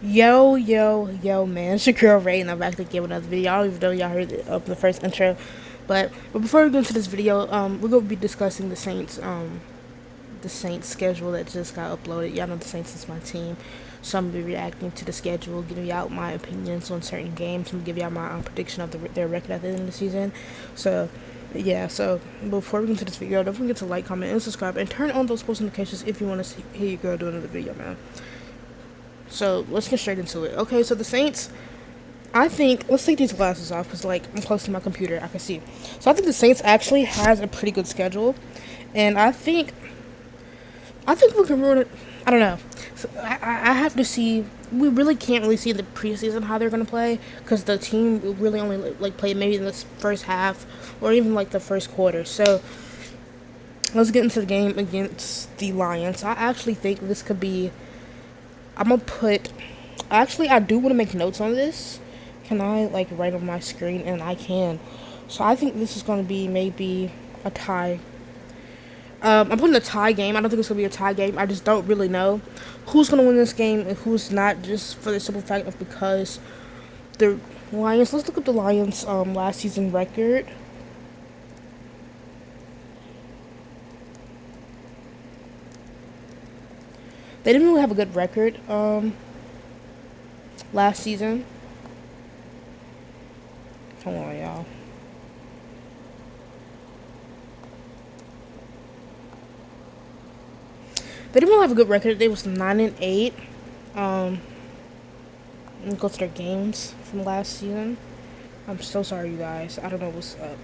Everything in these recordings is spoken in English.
Yo, man. It's your girl Ray, and I'm back to give another video. I don't even know y'all heard the first intro, but before we go into this video, we're gonna be discussing the Saints schedule that just got uploaded. Y'all know the Saints is my team, so I'm gonna be reacting to the schedule, giving y'all my opinions on certain games. I'm gonna give y'all my prediction of their record at the end of the season. So, yeah. So before we get into this video, don't forget to like, comment, and subscribe, and turn on those post notifications if you want to hear your girl do another video, man. So let's get straight into it. Okay, so the Saints, I think, let's take these glasses off because, like, I'm close to my computer. I can see. So I think the Saints actually has a pretty good schedule. And I think we can ruin it. I don't know. So I have to see. We really can't really see in the preseason how they're going to play because the team really only, like, played maybe in the first half or even, like, the first quarter. So let's get into the game against the Lions. I actually think this could be. I'm going to put. Actually, I do want to make notes on this. Can I, like, write on my screen? And I can. So I think this is going to be maybe a tie. I'm putting a tie game. I don't think it's going to be a tie game. I just don't really know who's going to win this game and who's not, just for the simple fact of because the Lions. Let's look at the Lions' last season record. They didn't really have a good record last season. Come on, y'all. They didn't really have a good record. They was 9-8. Um, let me go through their games from last season. I'm so sorry, you guys. I don't know what's up.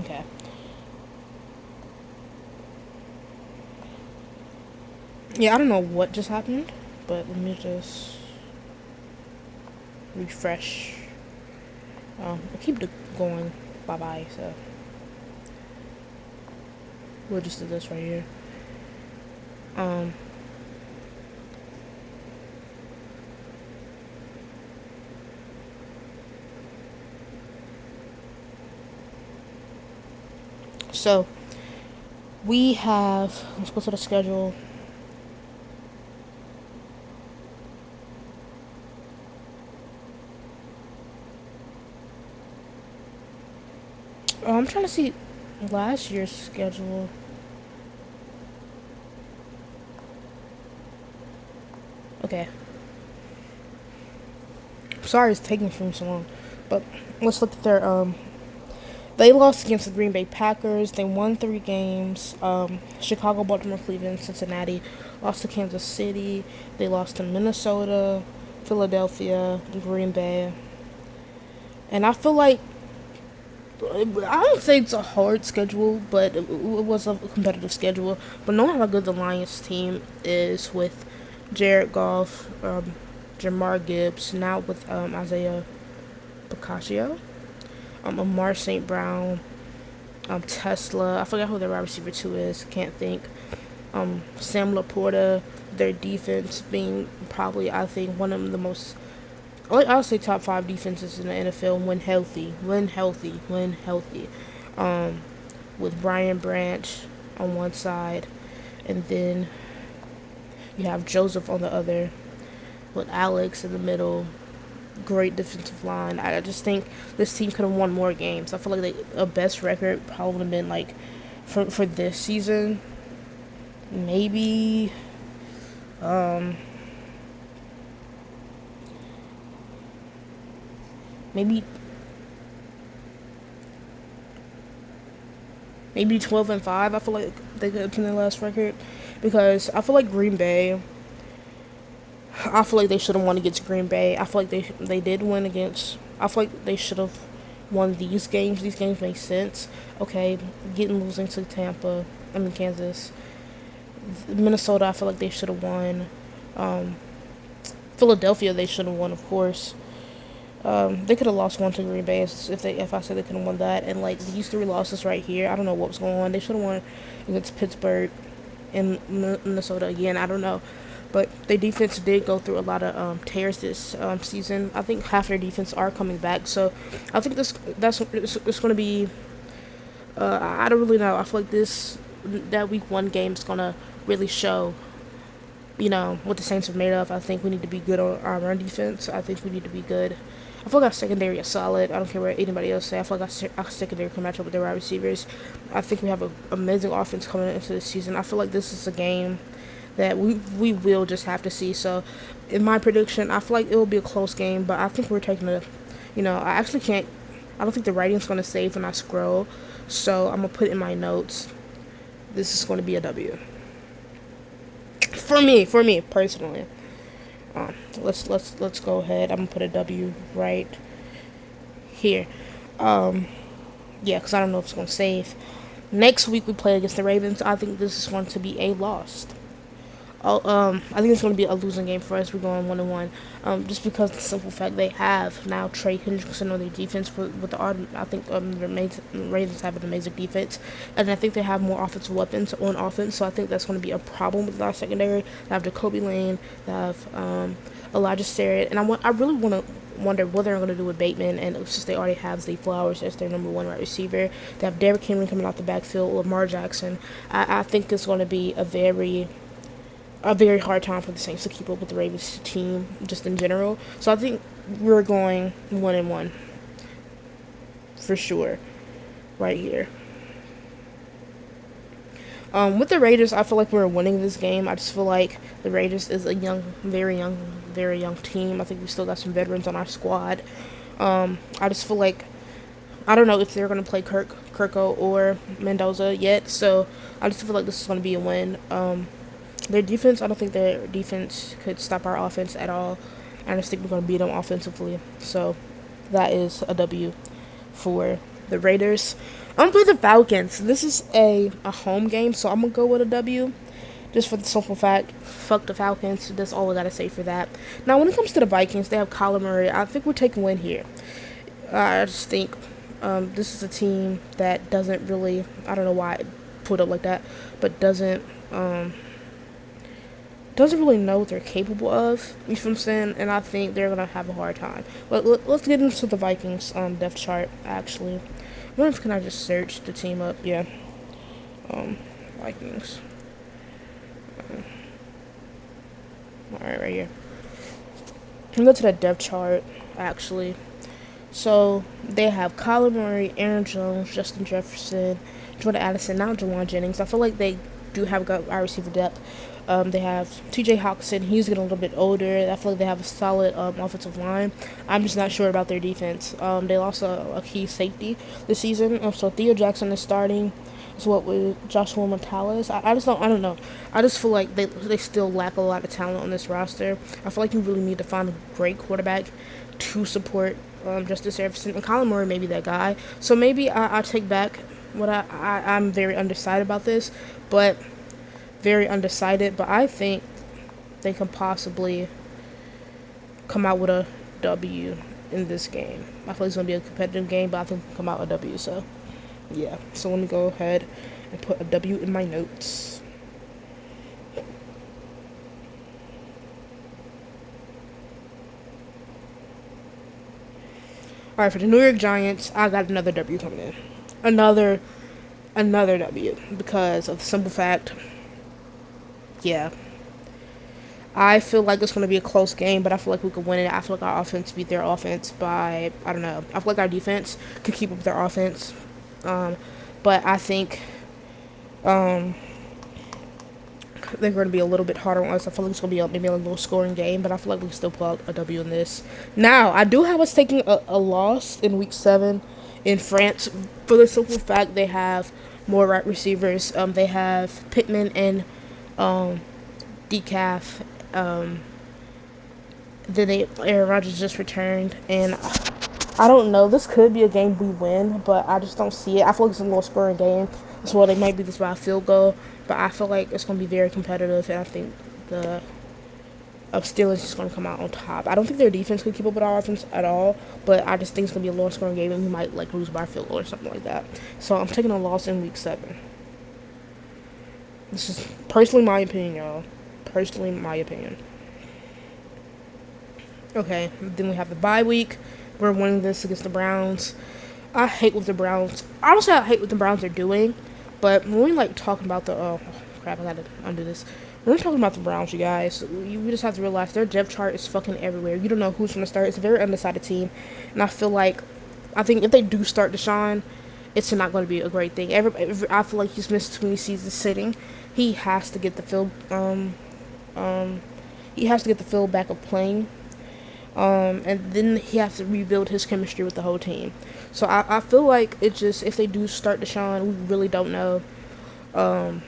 Okay. Yeah, I don't know what just happened, but let me just refresh. I'll keep it going. Bye bye. So we'll just do this right here. Um. So we have. Let's go to the schedule. I'm trying to see last year's schedule. Okay. Sorry it's taking from so long. But let's look at their they lost against the Green Bay Packers. They won 3 games. Chicago, Baltimore, Cleveland, Cincinnati. Lost to Kansas City. They lost to Minnesota, Philadelphia, Green Bay. And I feel like I don't say it's a hard schedule, but it was a competitive schedule. But knowing how good the Lions team is with Jared Goff, Jamar Gibbs, now with Isaiah Boccaccio, Amar St. Brown, Tesla. I forgot who their wide receiver 2 is. Can't think. Sam Laporta. Their defense being probably, I think, one of the most. I'll say top 5 defenses in the NFL when healthy. With Brian Branch on one side, and then you have Joseph on the other, with Alex in the middle. Great defensive line. I just think this team could have won more games. I feel like a best record probably would have been like for this season. Maybe maybe maybe 12-5. I feel like they could obtain their last record because I feel like Green Bay. I feel like they should have won against Green Bay. I feel like they did win against. I feel like they should have won these games. These games make sense. Okay, losing to Tampa. I mean Kansas. Minnesota. I feel like they should have won. Philadelphia. They should have won, of course. They could have lost one to Green Bay if I said they could have won that. And like these 3 losses right here, I don't know what was going on. They should have won against Pittsburgh and Minnesota again. I don't know. But their defense did go through a lot of tears this season. I think half their defense are coming back. So I think it's going to be. I don't really know. I feel like that week 1 game is going to really show what the Saints are made of. I think we need to be good on our run defense. I think we need to be good. I feel like our secondary is solid. I don't care what anybody else say. I feel like our secondary can match up with their wide receivers. I think we have an amazing offense coming into the season. I feel like this is a game that we will just have to see. So, in my prediction, I feel like it will be a close game, but I think we're taking I actually can't. I don't think the writing's going to save when I scroll. So I'm gonna put in my notes. This is going to be a W for me personally. Let's go ahead. I'm gonna put a W right here. Yeah, because I don't know if it's gonna save. Next week we play against the Ravens. I think this is going to be a loss. I think it's going to be a losing game for us. We're going 1-1, just because of the simple fact they have now Trey Hendrickson on their defense with the I think the Ravens have an amazing defense, and I think they have more offensive weapons on offense. So I think that's going to be a problem with our secondary. They have Jacoby Lane, they have Elijah Starrett, and I really want to wonder what they're going to do with Bateman, and since they already have Zay Flowers as their number one wide receiver, they have Derrick Henry coming out the backfield, Lamar Jackson. I think it's going to be a very hard time for the Saints to keep up with the Ravens team just in general. So I think we're going 1-1 for sure right here. With the Raiders, I feel like we're winning this game. I just feel like the Raiders is a very young team. I think we still got some veterans on our squad. I just feel like I don't know if they're going to play Kirko or Mendoza yet. So I just feel like this is going to be a win. Their defense, I don't think their defense could stop our offense at all. I just think we're going to beat them offensively. So that is a W for the Raiders. I'm going to play the Falcons. This is a home game, so I'm going to go with a W. Just for the simple fact, fuck the Falcons. That's all I got to say for that. Now, when it comes to the Vikings, they have Kyler Murray. I think we're taking win here. I just think this is a team that doesn't really, I don't know why I put it like that, but doesn't really know what they're capable of. You feel what I'm saying? And I think they're gonna have a hard time. But let's get into the Vikings depth chart. Actually, I wonder if can I just search the team up? Yeah, Vikings. All right, right here. Go to the depth chart. Actually, so they have Kyler Murray, Aaron Jones, Justin Jefferson, Jordan Addison, now Jawan Jennings. I feel like they do have good wide receiver depth. They have T.J. Hawkinson. He's getting a little bit older. I feel like they have a solid offensive line. I'm just not sure about their defense. They lost a key safety this season. So Theo Jackson is starting. So what with Joshua Metellus? I just don't. I don't know. I just feel like they still lack a lot of talent on this roster. I feel like you really need to find a great quarterback to support Justin Jefferson, and Colin Murray may be that guy. So maybe I take back what I'm very undecided about this, but very undecided. But I think they can possibly come out with a W in this game. I feel like it's gonna be a competitive game, but I think come out a W. So yeah. So let me go ahead and put a W in my notes. All right, for the New York Giants, I got another W coming in. Another W because of the simple fact, yeah, I feel like it's going to be a close game, but I feel like we could win it. I feel like our offense beat their offense by, I don't know. I feel like our defense could keep up with their offense. But I think they're going to be a little bit harder on us. I feel like it's going to be maybe a little scoring game, but I feel like we can still pull out a W in this. Now, I do have us taking a loss in Week 7 in France for the simple fact they have more right receivers. They have Pittman and Decaf. Then Aaron Rodgers just returned, and I don't know. This could be a game we win, but I just don't see it. I feel like it's a low scoring game. So they might be this by a field goal, but I feel like it's going to be very competitive, and I think the Steelers is going to come out on top. I don't think their defense could keep up with our offense at all, but I just think it's going to be a low scoring game, and we might lose by a field goal or something like that. So I'm taking a loss in Week 7. This is personally my opinion, y'all. Personally my opinion. Okay, then we have the bye week. We're winning this against the Browns. I hate what the Browns. Honestly, I hate what the Browns are doing. But when we talking about the crap, I gotta undo this. We're talking about the Browns, you guys. We just have to realize their depth chart is fucking everywhere. You don't know who's gonna start. It's a very undecided team, and I think if they do start Deshaun, it's not going to be a great thing. I feel like he's missed too many seasons sitting. He has to get the feel. He has to get the feel back of playing. And then he has to rebuild his chemistry with the whole team. So I feel like it just if they do start Deshaun, we really don't know. Um,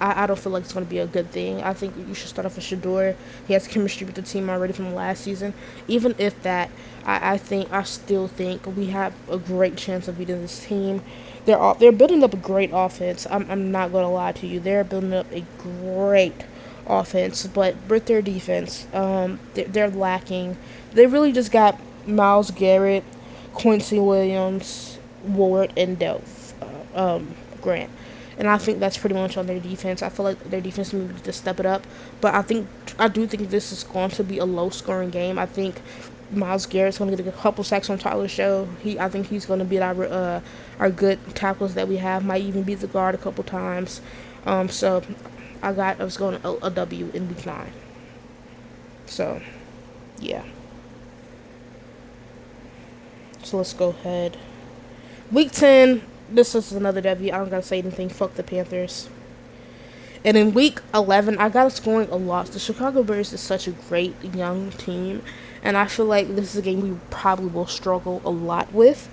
I don't feel like it's going to be a good thing. I think you should start off with Shador. He has chemistry with the team already from last season. Even if that, I still think we have a great chance of beating this team. They're building up a great offense. I'm not going to lie to you. They're building up a great offense, but with their defense, they're lacking. They really just got Miles Garrett, Quincy Williams, Ward, and Grant. And I think that's pretty much on their defense. I feel like their defense needs to step it up. But I do think this is going to be a low scoring game. I think Miles Garrett's going to get a couple sacks on Tyler Show. I think he's going to beat our good tackles that we have. Might even beat the guard a couple times. So I got us going a W in week 9. So yeah. So let's go ahead. Week 10. This is another W. I don't gotta say anything. Fuck the Panthers. And in week 11, I got us scoring a lot. The Chicago Bears is such a great young team, and I feel like this is a game we probably will struggle a lot with.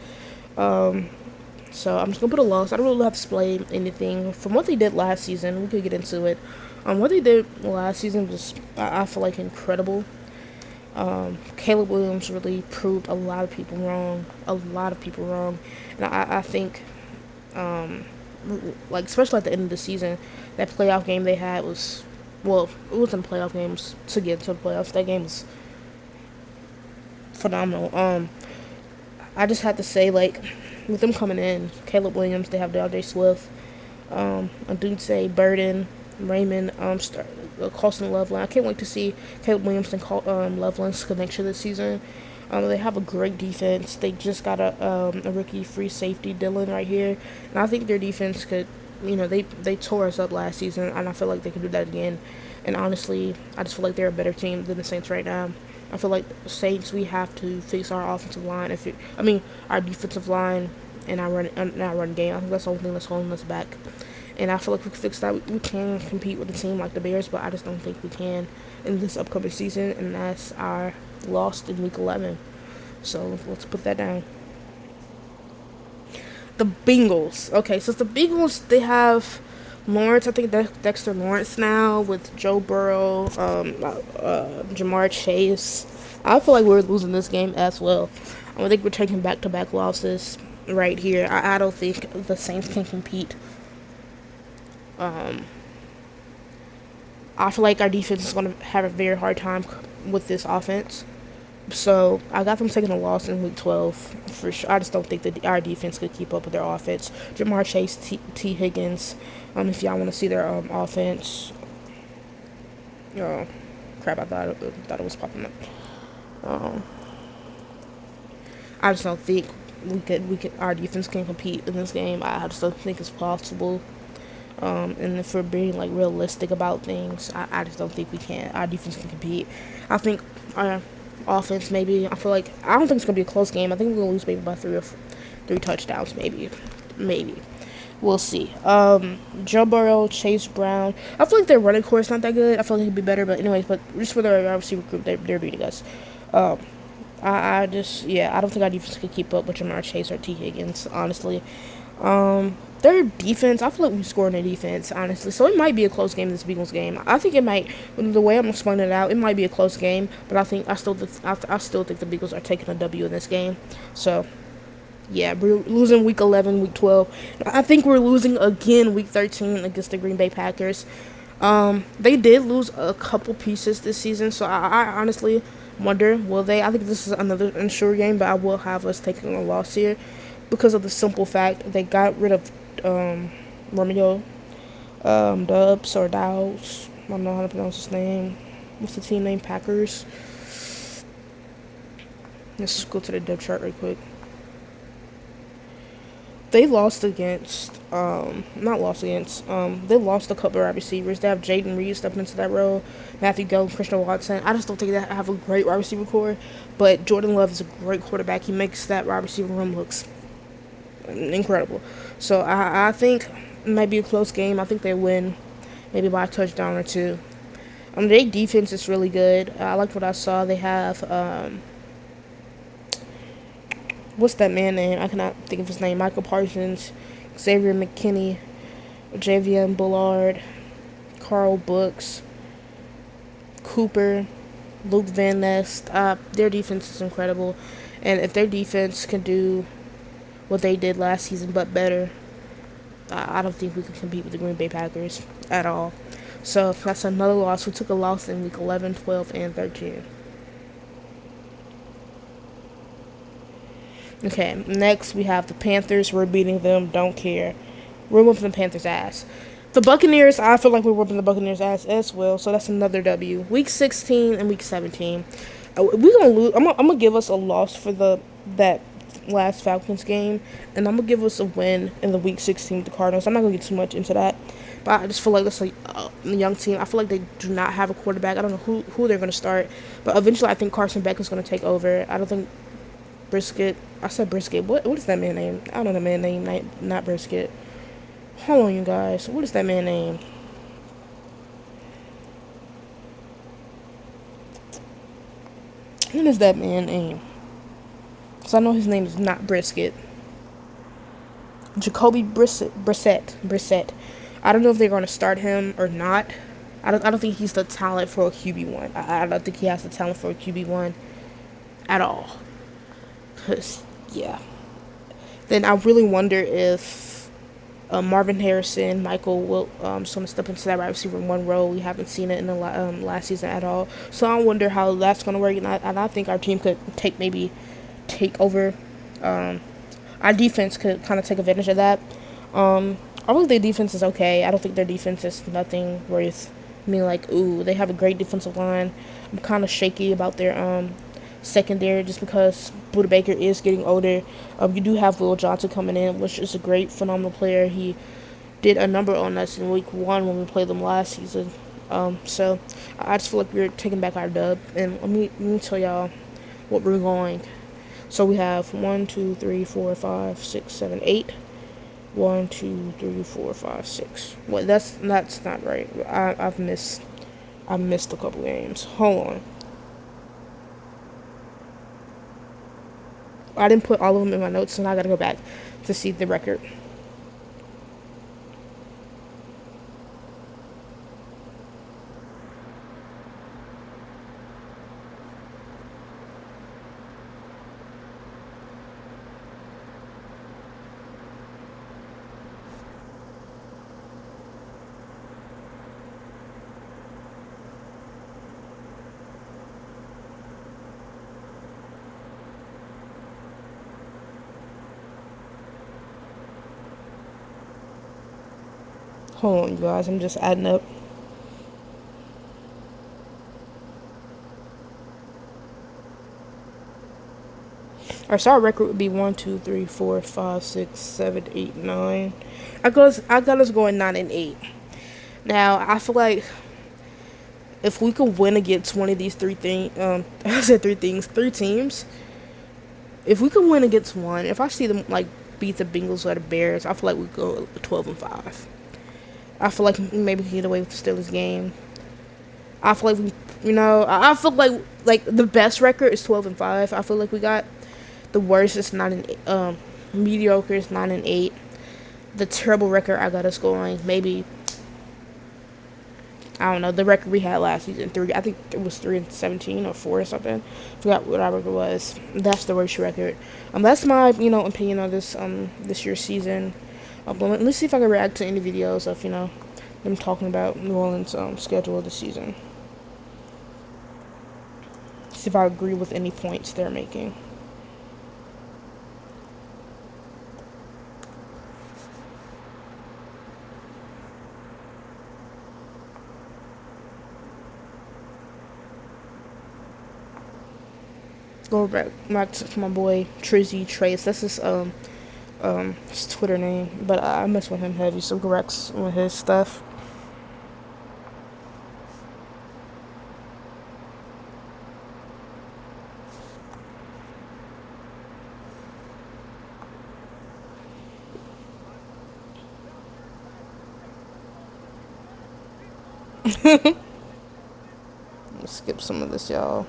So I'm just gonna put a loss. I don't really have to display anything from what they did last season. We could get into it. What they did last season was, I feel like, incredible. Caleb Williams really proved a lot of people wrong. And I think like especially at the end of the season, that playoff game they had was it wasn't playoff games to get to the playoffs. That game was phenomenal. I just had to say like with them coming in, Caleb Williams, they have DeAndre Swift, Adunze Burden, Raymond, Carlson Loveland. I can't wait to see Caleb Williams and Loveland's connection this season. They have a great defense. They just got a rookie free safety, Dylan, right here. And I think their defense could, they tore us up last season, and I feel like they could do that again. And honestly, I just feel like they're a better team than the Saints right now. I feel like the Saints, we have to fix our offensive line. Our defensive line and our run game. I think that's the only thing that's holding us back. And I feel like we can fix that. We can compete with a team like the Bears, but I just don't think we can in this upcoming season. And that's our loss in week 11. So let's put that down. The Bengals. Okay, so the Bengals, they have Lawrence. I think Dexter Lawrence now with Joe Burrow, Jamar Chase. I feel like we're losing this game as well. I think we're taking back-to-back losses right here. I don't think the Saints can compete. I feel like our defense is going to have a very hard time with this offense. So I got them taking a loss in week 12 for sure. I just don't think that our defense could keep up with their offense. Jamar Chase, T. Higgins. If y'all want to see their offense. Oh, crap! I thought it was popping up. I just don't think we could. Our defense can compete in this game. I just don't think it's possible. And if we're being like realistic about things, I just don't think we can. Our defense can compete. I think our offense maybe. I don't think it's gonna be a close game. I think we're gonna lose maybe by three touchdowns. Maybe. We'll see. Joe Burrow, Chase Brown. I feel like their running core is not that good. I feel like it could be better, but anyways. But just for their receiver group, they're beating us. I don't think our defense could keep up with Jamar Chase or T. Higgins. Honestly. Their defense, I feel like we scored in their defense, honestly. So it might be a close game, this Bengals game. I think it might, the way I'm explaining it out, it might be a close game. But I still think the Bengals are taking a W in this game. So, yeah, we're losing week 11, week 12. I think we're losing again week 13 against the Green Bay Packers. They did lose a couple pieces this season. So I honestly wonder, will they? I think this is another unsure game, but I will have us taking a loss here. Because of the simple fact they got rid of Romeo Dubs or Dows. I don't know how to pronounce his name. What's the team name? Packers. Let's go to the depth chart real quick. they lost against not lost against they lost a couple of wide receivers. They have Jaden Reed stepping into that role, Matthew Gill, Christian Watson. I just don't think they have a great wide receiver core, but Jordan Love is a great quarterback. He makes that wide receiver room looks incredible. So I think it might be a close game. I think they win, maybe by a touchdown or two. Their defense is really good. I liked what I saw. They have what's that man name? I cannot think of his name. Michael Parsons, Xavier McKinney, Javian Bullard, Carl Brooks, Cooper, Luke Van Ness. Their defense is incredible, and if their defense can do what they did last season but better, I don't think we can compete with the Green Bay Packers at all. So that's another loss. We took a loss in week 11, 12, and 13. Okay, next we have the Panthers. We're beating them. Don't care. We're whooping the Panthers' ass. The Buccaneers, I feel like we're whooping the Buccaneers' ass as well. So that's another W. Week 16 and week 17. We're gonna lose. I'm gonna give us a loss for that last Falcons game, and I'm gonna give us a win in the week 16 with the Cardinals. I'm not gonna get too much into that, but I just feel like that's a young team. I feel like they do not have a quarterback. I don't know who they're gonna start, but eventually I think Carson Beck is gonna take over. I don't think Brisket. I said Brisket. What is that man name? I don't know the man name. Not Brisket. Hold on, you guys. What is that man name? What is that man name? Because I know his name is not Brisket. Jacoby Brissett. I don't know if they're going to start him or not. I don't think he's the talent for a QB1. I don't think he has the talent for a QB1 at all. Cause yeah. Then I really wonder if Marvin Harrison, Michael will sort of step into that wide receiver in one role. We haven't seen it in the last season at all. So I wonder how that's going to work. And I think our team could take over. Our defense could kind of take advantage of that. I think their defense is okay. I don't think their defense is nothing worth me like, ooh, they have a great defensive line. I'm kind of shaky about their secondary just because Buda Baker is getting older. You do have Will Johnson coming in, which is a great, phenomenal player. He did a number on us in week 1 when we played them last season. So I just feel like we're taking back our dub. And let me tell y'all what we're going. So we have 1, 2, 3, 4, 5, 6, 7, 8. 1, 2, 3, 4, 5, 6. Well, that's not right. I missed a couple games. Hold on. I didn't put all of them in my notes, so now I gotta go back to see the record. Hold on, you guys. I'm just adding up. Our start record would be 1, 2, 3, 4, 5, 6, 7, 8, 9. I got us going 9-8. Now I feel like if we could win against one of these three things, I said three teams. If we could win against one, if I see them like beat the Bengals or the Bears, I feel like we go 12-5. I feel like maybe we can get away with the Steelers game. I feel like I feel like the best record is 12-5. I feel like we got the worst is 9-8. Mediocre is 9-8. The terrible record I got us going maybe. I don't know the record we had last season. I think it was 3-17 or 4 or something. Forgot what our record was. That's the worst record. That's my opinion on this year's season. But let's see if I can react to any videos of them talking about New Orleans' schedule of the season. See if I agree with any points they're making. Go back to my boy Trizzy Trace. That's his his Twitter name, but I mess with him heavy, so corrects with his stuff. Let's skip some of this, y'all.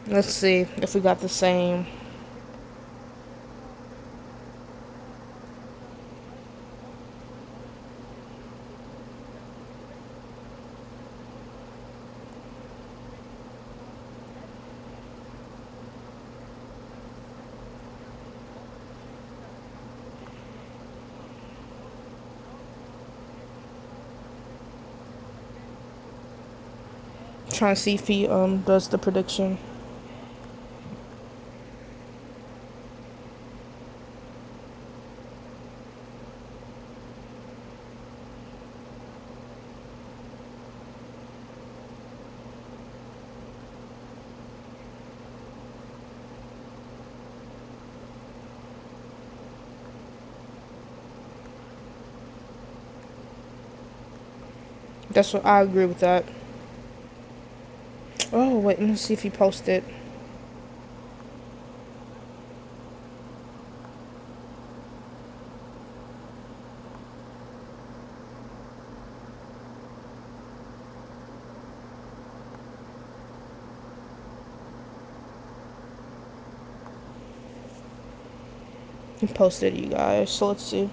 Let's see if we got the same. Trying to see if he does the prediction. That's what I agree with that. Oh wait, let me see if he posted. He posted you guys. So let's see.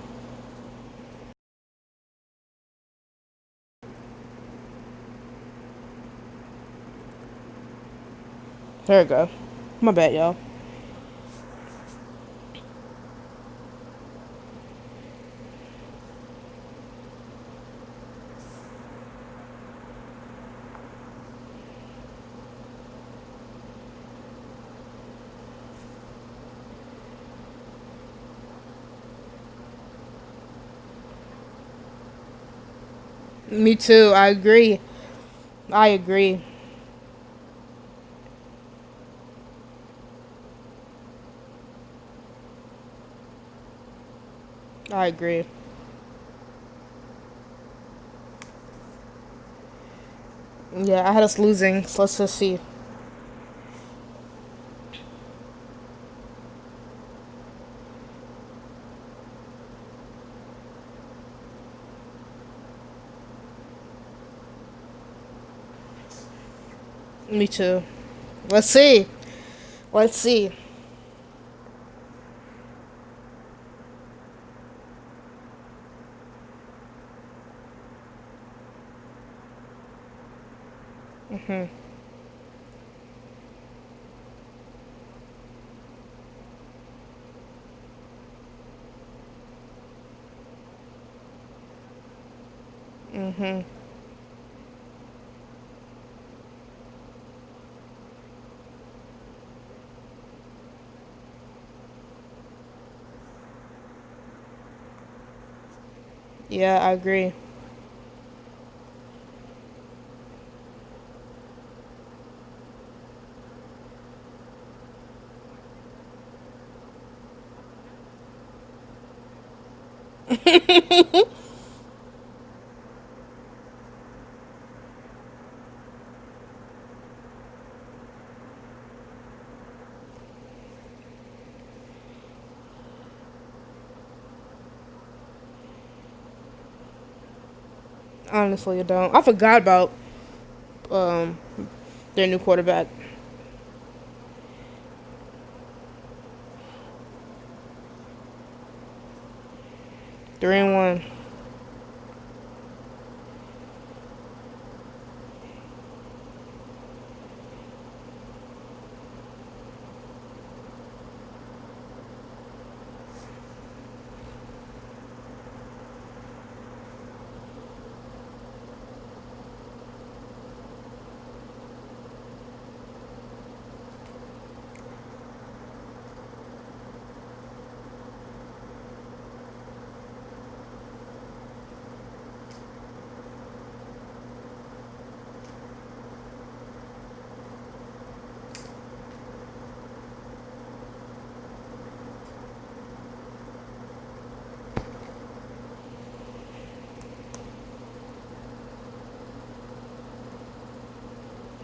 There we go. My bad, y'all. Me too. I agree. I agree. I agree. Yeah, I had us losing. So let's just see. Me too. Let's see. Let's see. Yeah, I agree. Honestly, I don't. I forgot about um their new quarterback. 3-1.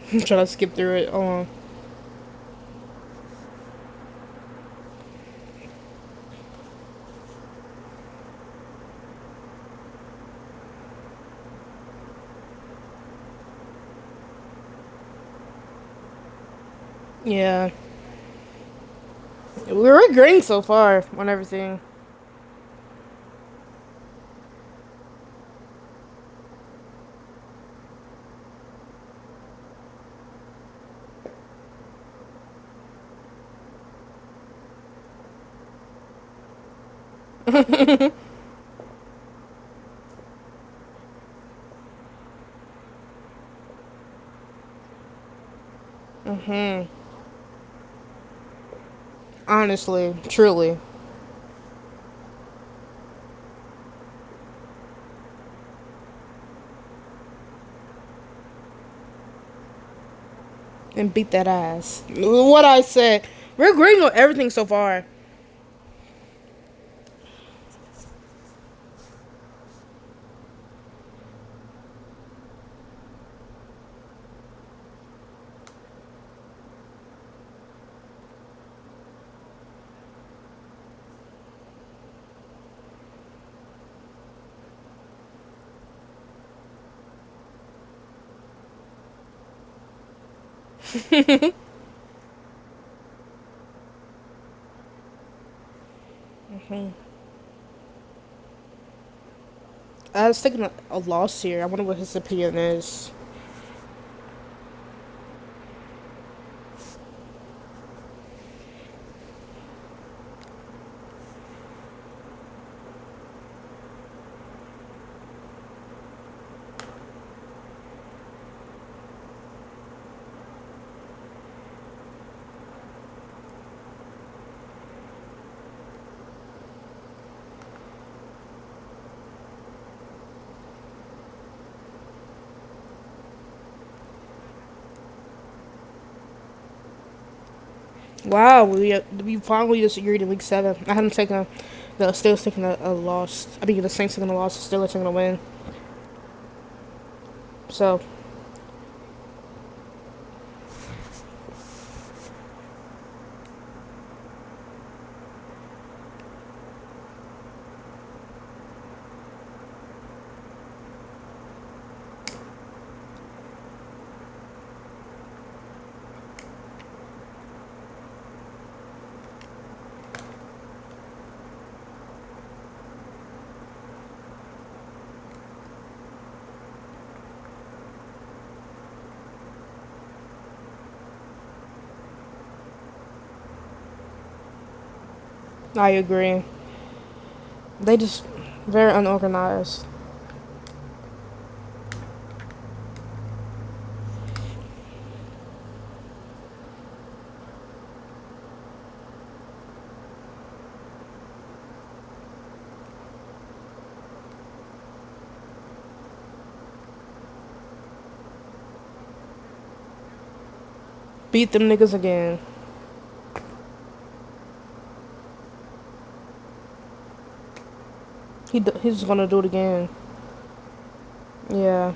Try to skip through it. Yeah. We're agreeing so far on everything. Honestly, truly. And beat that ass. What I said. We're agreeing on everything so far. I was taking a loss here. I wonder what his opinion is. Wow, we finally disagreed in week 7. I had him taking the Steelers taking a loss. I mean, the Saints taking a loss, the Steelers taking a win. So, I agree. They just very unorganized. Beat them niggas again. He's gonna do it again. Yeah.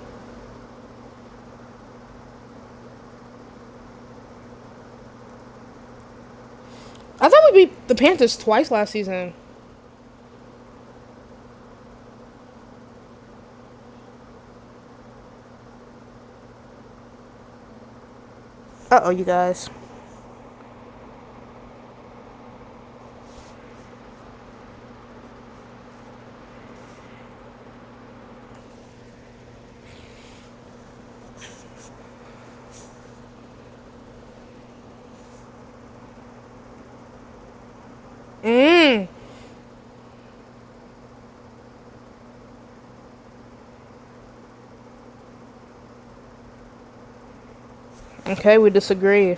I thought we beat the Panthers twice last season. Uh oh, you guys. Mmm. Okay, we disagree.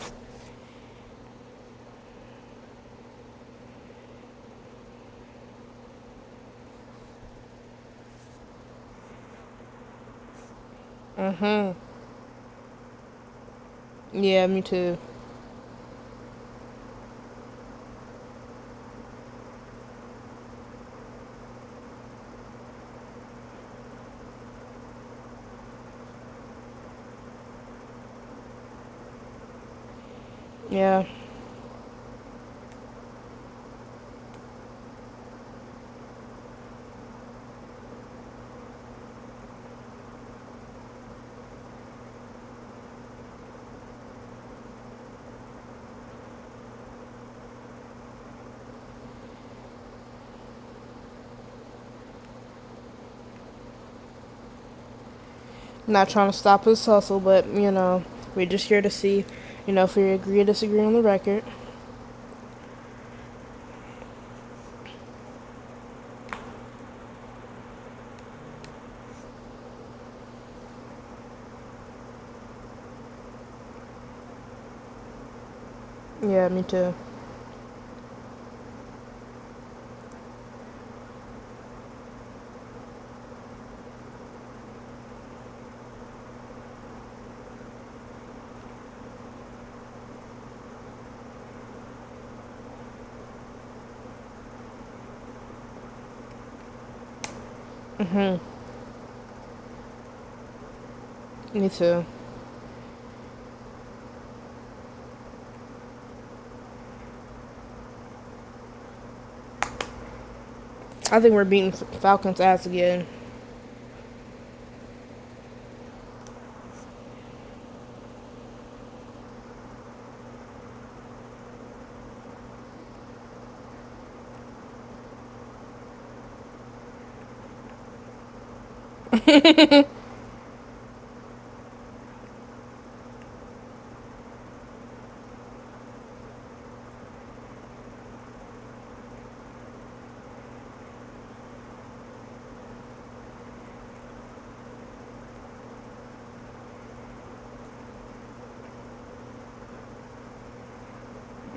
Yeah, me too. Yeah. Not trying to stop his hustle, but we're just here to see, if we agree or disagree on the record. Yeah, me too. Mhm. Me too. I think we're beating Falcons ass again.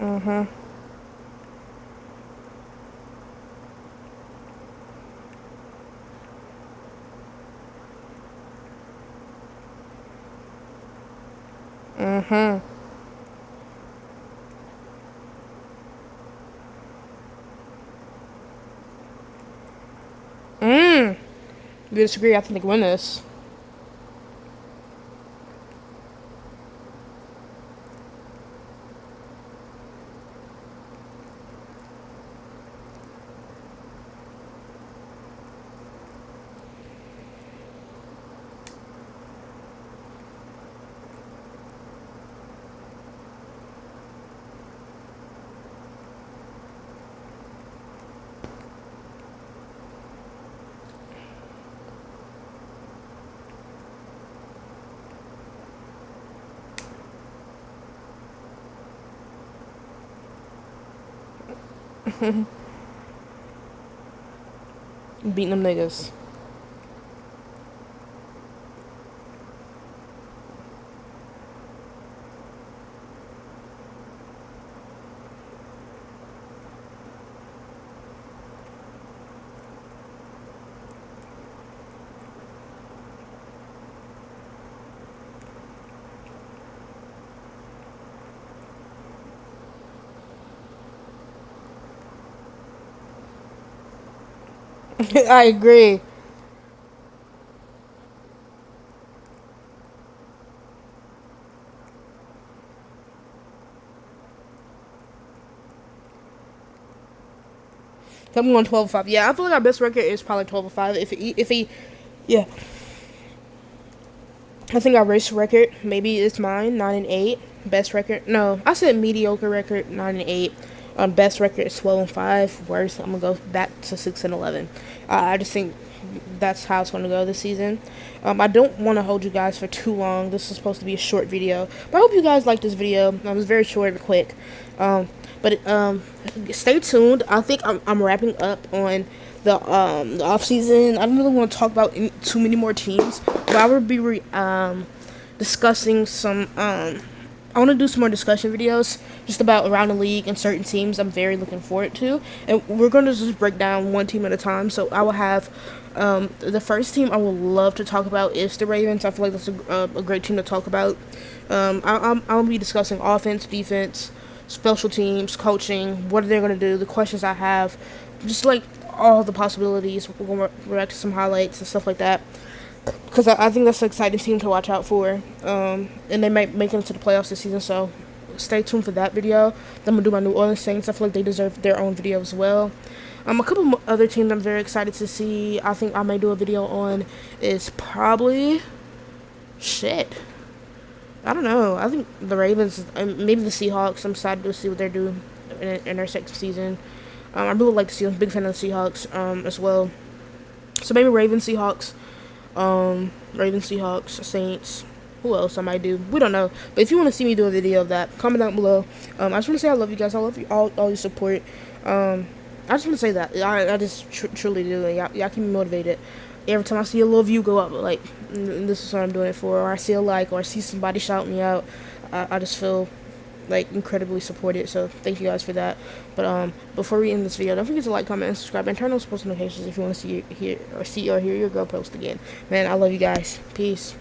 Mhm. Mhm. Mm. We disagree. I think they can win this. Beating them niggas. I agree. I'm going 12-5. Yeah, I feel like our best record is probably 12-5. Yeah, I think our race record maybe it's mine 9-8. Best record, no, I said mediocre record 9-8. Best record is 12-5. Worst, I'm gonna go back to 6-11. I just think that's how it's gonna go this season. I don't want to hold you guys for too long. This is supposed to be a short video, but I hope you guys like this video. It was very short and quick. But stay tuned. I think I'm wrapping up on the off season. I don't really want to talk about too many more teams, but I will be discussing some. I want to do some more discussion videos just about around the league and certain teams I'm very looking forward to. And we're going to just break down one team at a time. So I will have the first team I would love to talk about is the Ravens. I feel like that's a great team to talk about. I'll be discussing offense, defense, special teams, coaching, what are they going to do, the questions I have, just like all the possibilities. We're going to react to some highlights and stuff like that because I think that's an exciting team to watch out for. And they might make it into the playoffs this season, so stay tuned for that video. Then I'm gonna do my New Orleans Saints. I feel like they deserve their own video as well. A couple other teams I'm very excited to see. I think I may do a video on is probably shit. I don't know. I think the Ravens, maybe the Seahawks. I'm excited to see what they're doing in their second season. I really like to see them. Big fan of the Seahawks as well. So maybe Ravens, Seahawks, Saints. Who else I might do? We don't know. But if you want to see me do a video of that, comment down below. I just want to say I love you guys. I love you all your support. I just want to say that. I just truly do. Y'all keep me motivated. Every time I see a little view go up, like, this is what I'm doing it for, or I see a like, or I see somebody shout me out, I just feel like incredibly supported. So thank you guys for that. But before we end this video, don't forget to like, comment, and subscribe, and turn on post notifications if you want to see or hear your girl post again. Man, I love you guys. Peace.